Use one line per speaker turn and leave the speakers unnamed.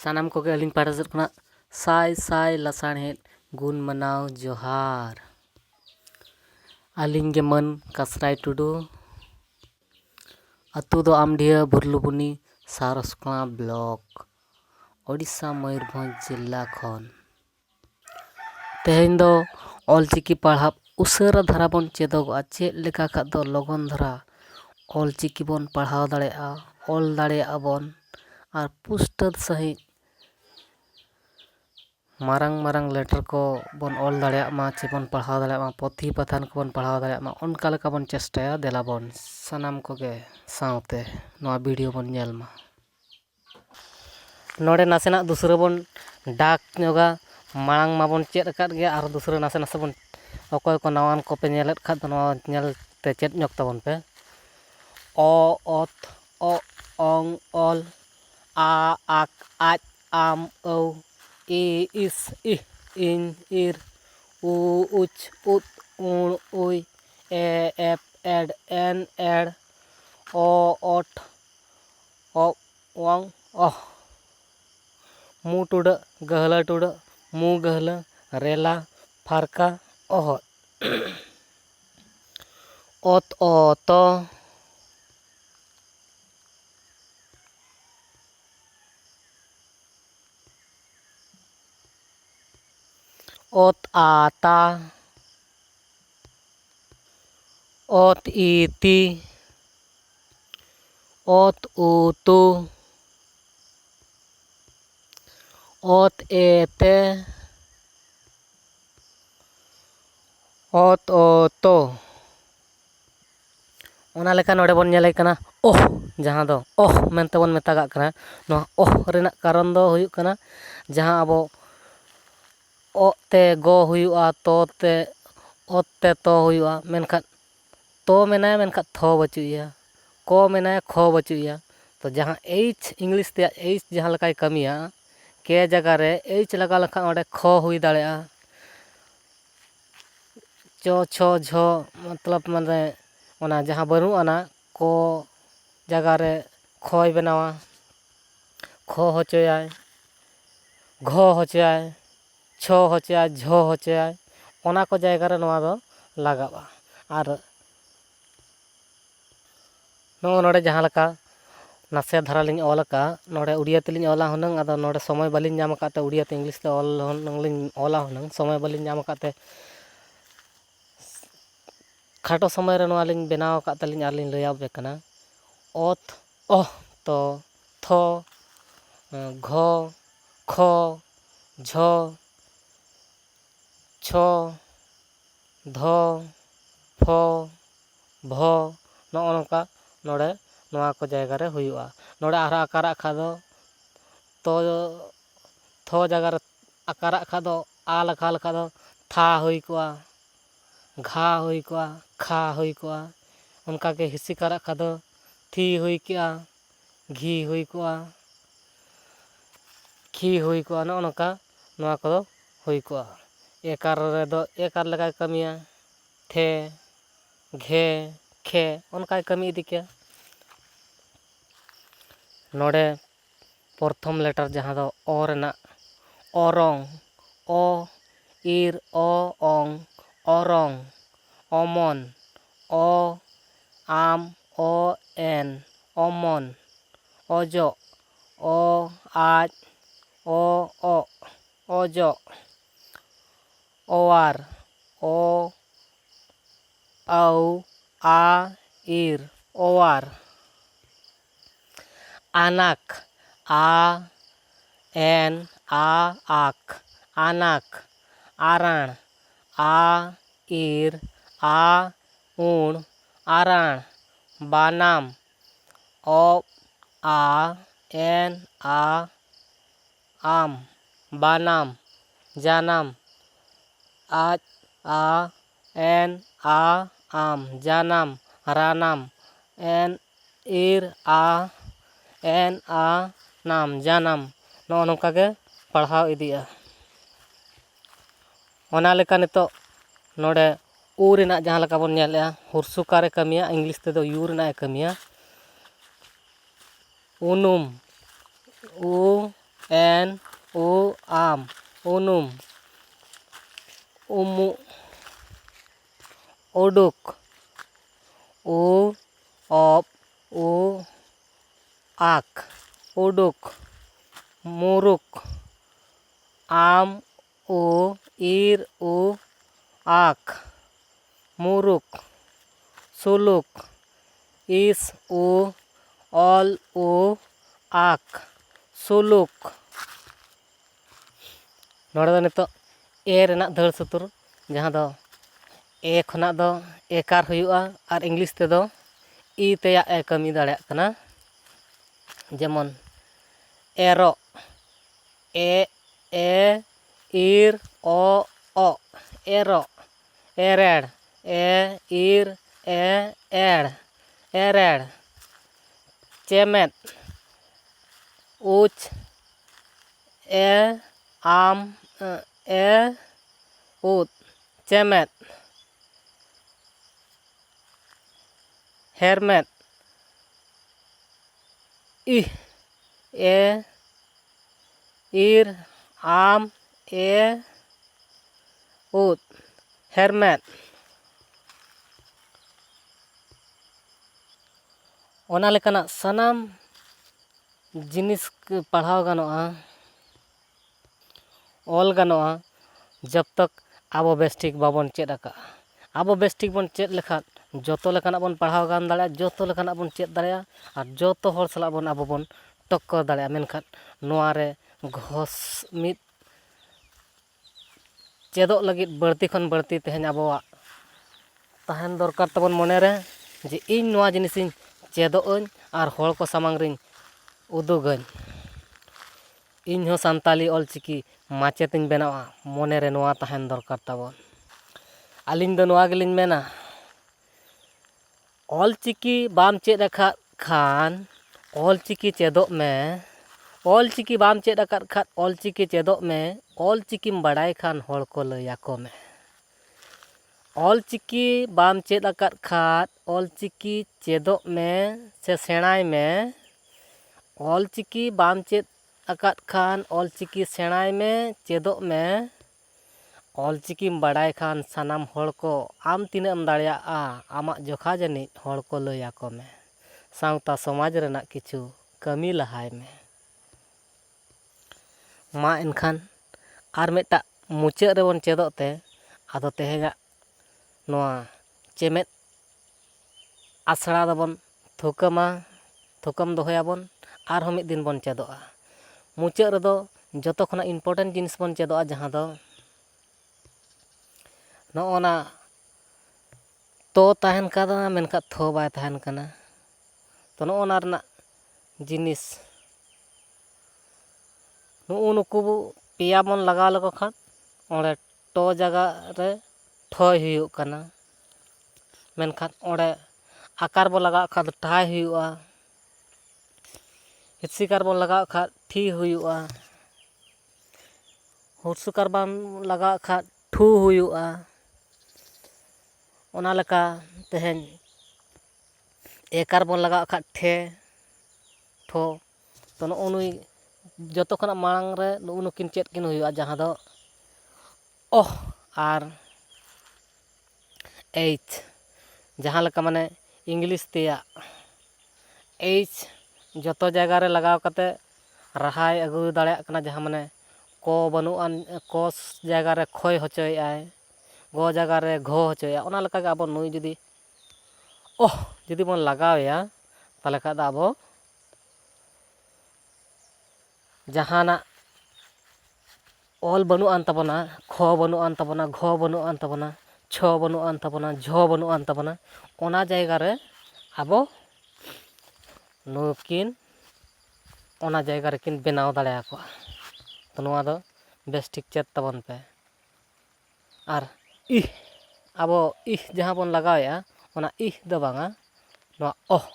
सानाम को अलिंग पाड़ा सेद खुना साय साय लसाणहेद गुण मनाव जोहार। अलिंग मन कसराय टुडू अतु दो आमडिया बुरलुबुनी सारसकला ब्लॉक ओडिशा मयूरभंज जिला खन तेहेन दो ऑलचिकी पढ़ाब उसरा धारा बन चेदोगा चेद लेका खाद दो लगन धारा ऑलचिकी बन पढ़ाव दाड़ेया ऑल दाड़ेया बन और पुष्टद सही मारंग मारंग लेटर को बन ऑल दाड़ेया मा चे बन पढ़ाव दाड़ेया मा पोथी पथान को बन पढ़ाव दाड़ेया मा उनका लेका बन चेष्टाया देला बन सनाम को गे सावते नवा वीडियो बन नेल मा नोडे नासेना दूसरा बन डाक नोगा मांग मा बन चेद अकाद गया और दूसरा नासे नासे बन अकोय को नवान को पे नेलत खाद नवा नेल ते चेद ᱧᱚᱜ ताबन पे अ अत अ अंग ऑल आ आक आज आम औ इ इस इ इन इर उ उच उत उण उय ए एप एड एन एड ओ ओट ओ वांग ओह मु टुड गहला टुड मु गहला रेला फारका ओह ओत ओत ओत आता ओत इति ओत उतु ओत एते ओत ओतो ओना लेका नोडे बन नेले कना ओह जहां दो ओह मेनते बन मेतागा कना नो ओह रेना कारण दो हुयुग कना जहां अबो ओ ते गो हुयुआ तो ते ओत ते तो हुयुआ मेनखान तो मेनाया मेनखान थो बचुया को मेनाया खो बचुया तो जहां एच इंग्लिश ते एच जहां लेकाय कमिया के जगह रे एच लगा लखा ओडे खो हुई दाड़ेया चो छो झो मतलब माने ओना जहां बनु आना को जगह रे खोय बनावा खो होचोयाय घो होचोयाय छो होचोयाय झो होचोयाय ओना को जायगा रे नवा दो लगावा और नोडे जहां लका नासे धारा लिंग ऑलका नोडे उड़िया तेलिंग ऑला हुनंग आदो नोडे समय बालिंग नाम काते उड़िया ते इंग्लिश ते ऑल हुनंग लिंग ऑला हुनंग समय बालिंग नाम काते खाटो समय रे नवा लिंग बनाव काते लिंग आलिंग लया बेकना ओत ओह तो थो घो खो झो छो धो फो भो नोका नोडे नवा को जायगा रे हुयुआ नोडे आरा आकारा खादो तो थो जगह रे आकारा खादो आ लखा लखा दो था हुई कोआ घा हुई कोआ खा हुई कोआ उनका के हिस्सी करा खादो थी हुई क्या घी हुई कोआ खी हुई कोआ नोका नवा को हुई कोआ एकार रे दो एकार लगा कमिया थे घे खे उनका कमी इदी के नोडे प्रथम लेटर जहां दो ओ रेना ओरंग ओ इर ओ ओंग ओरंग ओमन ओ आम ओ एन ओमन ओजो ओ आज ओ ओजो ओवार ओ औ आ इर ओवार आनाक आ एन आ आक आनाक आराण आ इर आ उण आराण बानाम ओ आ एन आ आम बानाम जानाम आज आ एन आ आम जानाम रानाम एन इर आ एन आ नाम जानाम नो नोका के पढ़ाव इदिया ओना लेका नितो नोडे उ रेना जहां लेका बन नेलया हुरसुका रे कमिया इंग्लिश ते दो यू रेना कमिया उनुम उ एन उ आम उनुम उमुक उडुक उ अब उ आक उडुक मुरुक आम उ ir उ आक मुरुक सुलुक इस उ ऑल उ आक सुलुक नोड़े दो नितो ए रेनाक दाड़ सुतुर जहाँ दो ए खनाक दो एकार हुयुआ और इंग्लिश ते दो ई तेयाग ए कमी दाड़ेयाग कना जेमन एरो ए ईर ओ एरो एरेड़ ए ईर एड़ एरेड़ चेमेद उच ए आम ए उद चेमेद हेरमेद इ ए ईर आम ए उद हेरमेद ओना लेकाना सनाम जिनिस पढ़ाव गानोआ ऑल गानोआ जब तक आबो बेस्टिक बाबन चेद आका आबो बेस्टिक बन चेद लेखान जोतो लेकाना बन पढ़ाव गान दाड़े जोतो लेकाना बन चेद दाड़े और जोतो हर सला बन आबो बन टक्कर दाड़े मेनखान नोआरे घोस मिद चेदोग लगिद बढ़ती खन बढ़ती तेहेन आबोआ तहन दरकार तबन मने रे जे इन नोआ जिनिसिन चेदोगन और हर को सामांग रिन उदुगन इन हो सान्ताली ऑलचिकी माचेतिन बनावा मने रे नोआ तहन दरकार तबन आलिन दो नोआ गेलिन मेना ऑलचिकी बाम चेद आकाद खान ऑलचिकी चेदोग में ऑलचिकी बाम चेद आकाद खान ऑलचिकी चेदोग में ऑलचिकीम बड़ाई खान हर को लयाको में ऑलचिकी बाम चेद आकाद खान ऑलचिकी चेदोग में से सेणाय में ऑलचिकी बाम चेद आकाद खान ऑलचिकी सेणाय में चेदोग में ऑलचिकीम बड़ाई खान सानाम हर को आम तिनाम दाड़िया आमाक जोखा जानी हर को लयाको में सावता समाज रेनाक किछु कमी लहाय में मा एनखान आर मिदटा मुचाद रेबन चेदोग ते आदो तेहेगा नोआ चेमेद आसड़ा दबन थुकम दोहयाबन आर हम मिद दिन बन चेदोगा मुचाद रेदो जतो खना इम्पोर्टेंट जिनिस बन चेदोगा जहाँ दो नोना तो तहन कादा मेनका थो बाय तहन कना तो नोना रना जिनिस नुकु पेया बन लगाव लेको खान ओंडे टो जगह रे ठोय हुयुग कना मेनखान ओंडे आकार बो लगाव खान टाय हुयुगा हितसिकार बन लगाव खान ठी हुयुगा हुरसुकार बन लगाव खान ठू हुयुगा ओना लेका तेहेन एकार बन लगाव खान ठे ठो तो नुई जतो खना मांग रे नुकिन चेद किन हुयुगा जहाँ दो ओह आर एच जहाँ लेका माने इंग्लिश तेया एच जतो जगह रे लगाव कते रहाय अगु दाड़ेयाग कना जहाँ माने को बनुआन को जगह रे खोय होचोय आय गो जगह रे घो होचोय ओना लेका गे आबो नुई जुदी ओह जुदी बन लगावया ताले खा दा आबो जहाना ऑल बनुआन तबना खो बनुआन तबना घो बनुआन तबना छो बनुआन तबना झो बनुआन तबना ओना जायगा रे आबो नुकिन ओना जायगा रे किन बेनाव दाड़ेया को तो नोआ दो बेस्टिक चेद तबन पे आर आबो जहाँ बन लगावया ओना दो बांगा नोआ ओह